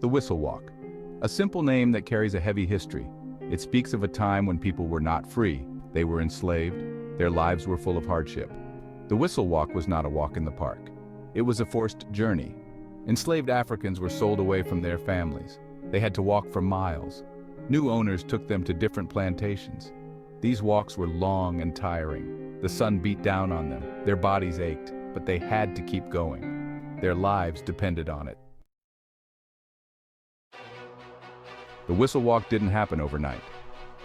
The Whistle Walk. A simple name that carries a heavy history. It speaks of a time when people were not free, they were enslaved, their lives were full of hardship. The Whistle Walk was not a walk in the park. It was a forced journey. Enslaved Africans were sold away from their families. They had to walk for miles. New owners took them to different plantations. These walks were long and tiring. The sun beat down on them, their bodies ached, but they had to keep going. Their lives depended on it. The Whistle Walk didn't happen overnight.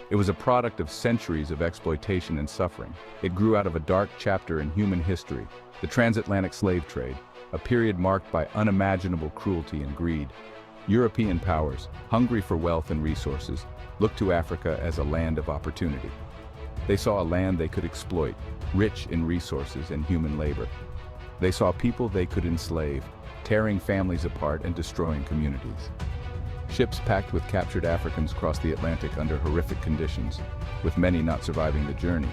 It was a product of centuries of exploitation and suffering. It grew out of a dark chapter in human history, the transatlantic slave trade, a period marked by unimaginable cruelty and greed. European powers, hungry for wealth and resources, looked to Africa as a land of opportunity. They saw a land they could exploit, rich in resources and human labor. They saw people they could enslave, tearing families apart and destroying communities. Ships packed with captured Africans crossed the Atlantic under horrific conditions, with many not surviving the journey.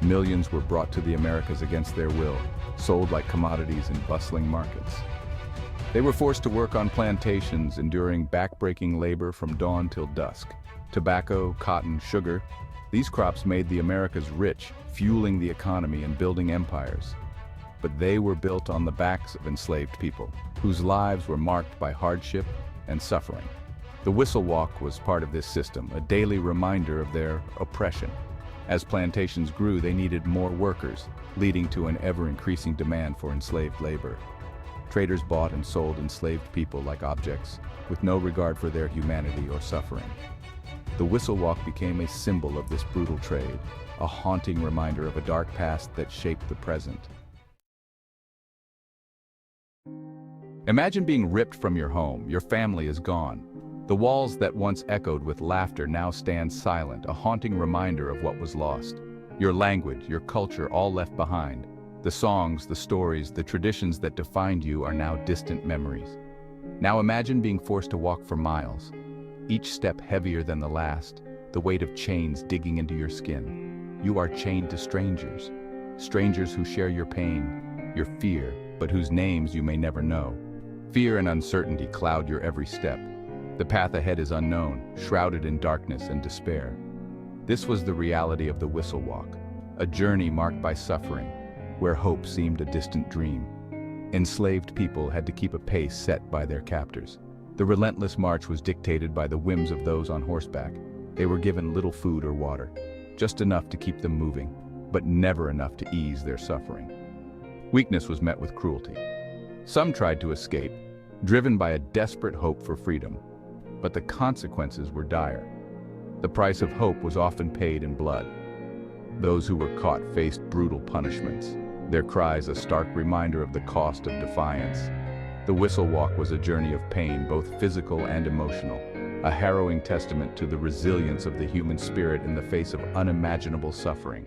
Millions were brought to the Americas against their will, sold like commodities in bustling markets. They were forced to work on plantations, enduring back-breaking labor from dawn till dusk. Tobacco, cotton, sugar, these crops made the Americas rich, fueling the economy and building empires. But they were built on the backs of enslaved people, whose lives were marked by hardship and suffering. The Whistle Walk was part of this system, a daily reminder of their oppression. As plantations grew, they needed more workers, leading to an ever-increasing demand for enslaved labor. Traders bought and sold enslaved people like objects, with no regard for their humanity or suffering. The Whistle Walk became a symbol of this brutal trade, a haunting reminder of a dark past that shaped the present. Imagine being ripped from your home. Your family is gone. The walls that once echoed with laughter now stand silent, a haunting reminder of what was lost. Your language, your culture, all left behind. The songs, the stories, the traditions that defined you are now distant memories. Now imagine being forced to walk for miles, each step heavier than the last, the weight of chains digging into your skin. You are chained to strangers, strangers who share your pain, your fear, but whose names you may never know. Fear and uncertainty cloud your every step. The path ahead is unknown, shrouded in darkness and despair. This was the reality of the Whistle Walk, a journey marked by suffering, where hope seemed a distant dream. Enslaved people had to keep a pace set by their captors. The relentless march was dictated by the whims of those on horseback. They were given little food or water, just enough to keep them moving, but never enough to ease their suffering. Weakness was met with cruelty. Some tried to escape, driven by a desperate hope for freedom, but the consequences were dire. The price of hope was often paid in blood. Those who were caught faced brutal punishments, their cries a stark reminder of the cost of defiance. The Whistle Walk was a journey of pain, both physical and emotional, a harrowing testament to the resilience of the human spirit in the face of unimaginable suffering.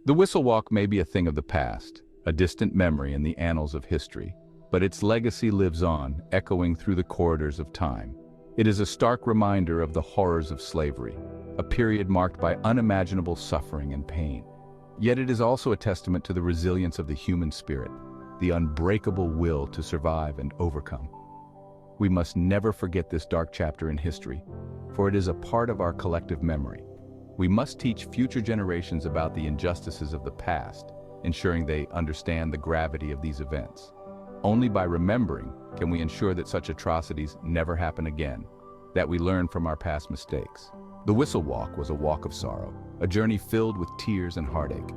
The Whistle Walk may be a thing of the past, a distant memory in the annals of history, but its legacy lives on, echoing through the corridors of time. It is a stark reminder of the horrors of slavery, a period marked by unimaginable suffering and pain. Yet it is also a testament to the resilience of the human spirit, the unbreakable will to survive and overcome. We must never forget this dark chapter in history, for it is a part of our collective memory. We must teach future generations about the injustices of the past, ensuring they understand the gravity of these events. Only by remembering can we ensure that such atrocities never happen again, that we learn from our past mistakes. The Whistle Walk was a walk of sorrow, a journey filled with tears and heartache.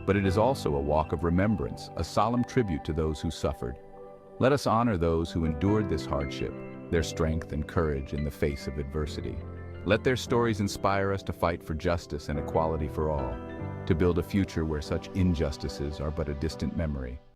But it is also a walk of remembrance, a solemn tribute to those who suffered. Let us honor those who endured this hardship, their strength and courage in the face of adversity. Let their stories inspire us to fight for justice and equality for all, to build a future where such injustices are but a distant memory.